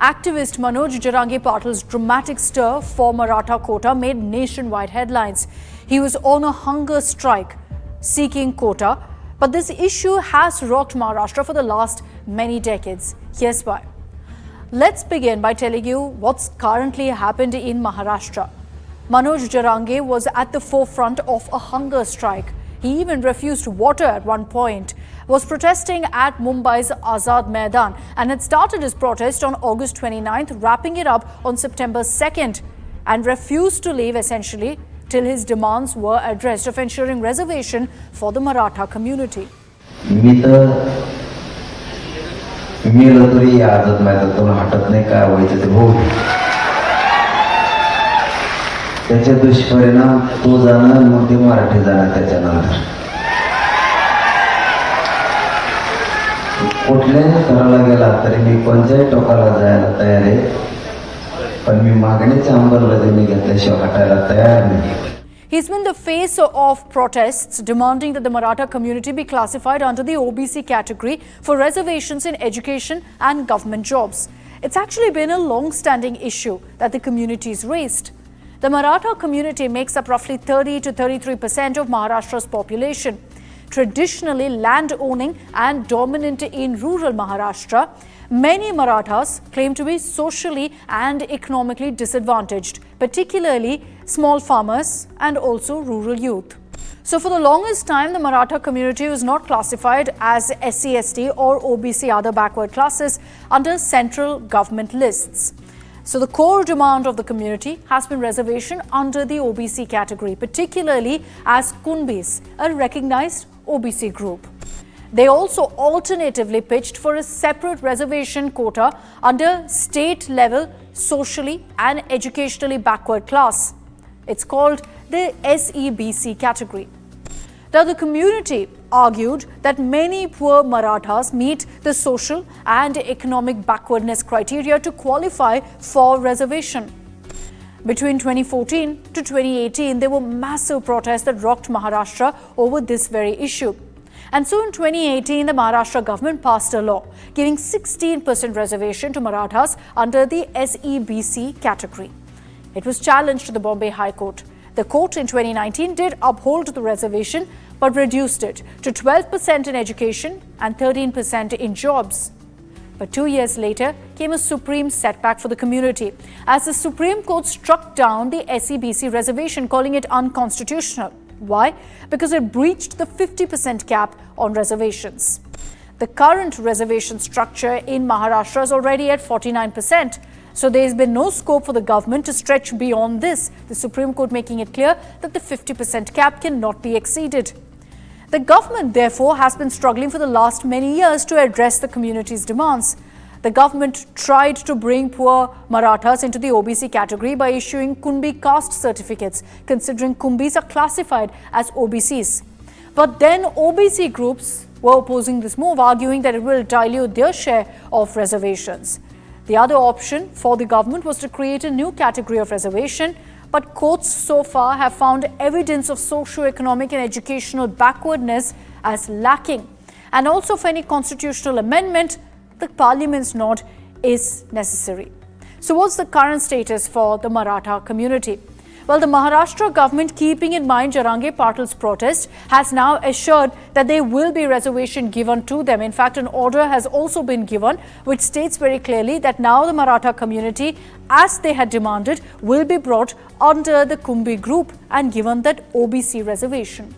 Activist Manoj Jarange Patil's dramatic stir for Maratha Quota made nationwide headlines. He was on a hunger strike seeking quota, but this issue has rocked Maharashtra for the last many decades. Here's why. Let's begin by telling you what's currently happened in Maharashtra. Manoj Jarange was at the forefront of a hunger strike. He even refused water at one point, was protesting at Mumbai's Azad Maidan and had started his protest on August 29th, wrapping it up on September 2nd, and refused to leave essentially till his demands were addressed of ensuring reservation for the Maratha community. त्याचे दुष्परिणाम तो जाणार मग ते मराठी जाणार त्याच्यानंतर कुठल्याही करायला गेला तरी मी कोणत्याही टोकाला जायला तयार आहे पण मी मागणीच्या अंबरमध्ये मी घेतल्याशिवाय हटायला तयार नाही. He's been the face of protests demanding that the Maratha community be classified under the OBC category for reservations in education and government jobs. It's actually been a long-standing issue that the community's raised. The Maratha community makes up roughly 30 to 33% of Maharashtra's population. Traditionally land-owning and dominant in rural Maharashtra, many Marathas claim to be socially and economically disadvantaged, particularly small farmers and also rural youth. So for the longest time, the Maratha community was not classified as SC/ST or OBC other backward classes under central government lists. So the core demand of the community has been reservation under the OBC category, particularly as Kumbis, a recognized OBC group. They also alternatively pitched for a separate reservation quota under state-level socially and educationally backward class. It's called the SEBC category. Now, the community argued that many poor Marathas meet the social and economic backwardness criteria to qualify for reservation. Between 2014 to 2018, there were massive protests that rocked Maharashtra over this very issue. And so in 2018, the Maharashtra government passed a law giving 16% reservation to Marathas under the SEBC category. It was challenged to the Bombay High Court. The court in 2019 did uphold the reservation but reduced it to 12% in education and 13% in jobs. But 2 years later came a supreme setback for the community as the Supreme Court struck down the SEBC reservation, calling it unconstitutional. Why? Because it breached the 50% cap on reservations. The current reservation structure in Maharashtra is already at 49%. So there has been no scope for the government to stretch beyond this, the Supreme Court making it clear that the 50% cap cannot be exceeded. The government, therefore, has been struggling for the last many years to address the community's demands. The government tried to bring poor Marathas into the OBC category by issuing Kunbi caste certificates, considering Kumbis are classified as OBCs. But then OBC groups were opposing this move, arguing that it will dilute their share of reservations. The other option for the government was to create a new category of reservation, but courts so far have found evidence of socio-economic and educational backwardness as lacking. And also for any constitutional amendment, the parliament's nod is necessary. So what's the current status for the Maratha community? Well, the Maharashtra government, keeping in mind Jarange Patil's protest, has now assured that there will be reservation given to them. In fact, an order has also been given which states very clearly that now the Maratha community, as they had demanded, will be brought under the Kunbi group and given that OBC reservation.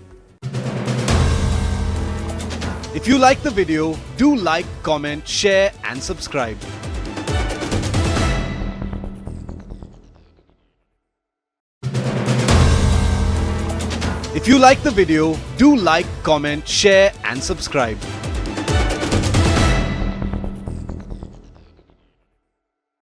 If you like the video, do like, comment, share and subscribe. If you like the video, do like, comment, share and subscribe.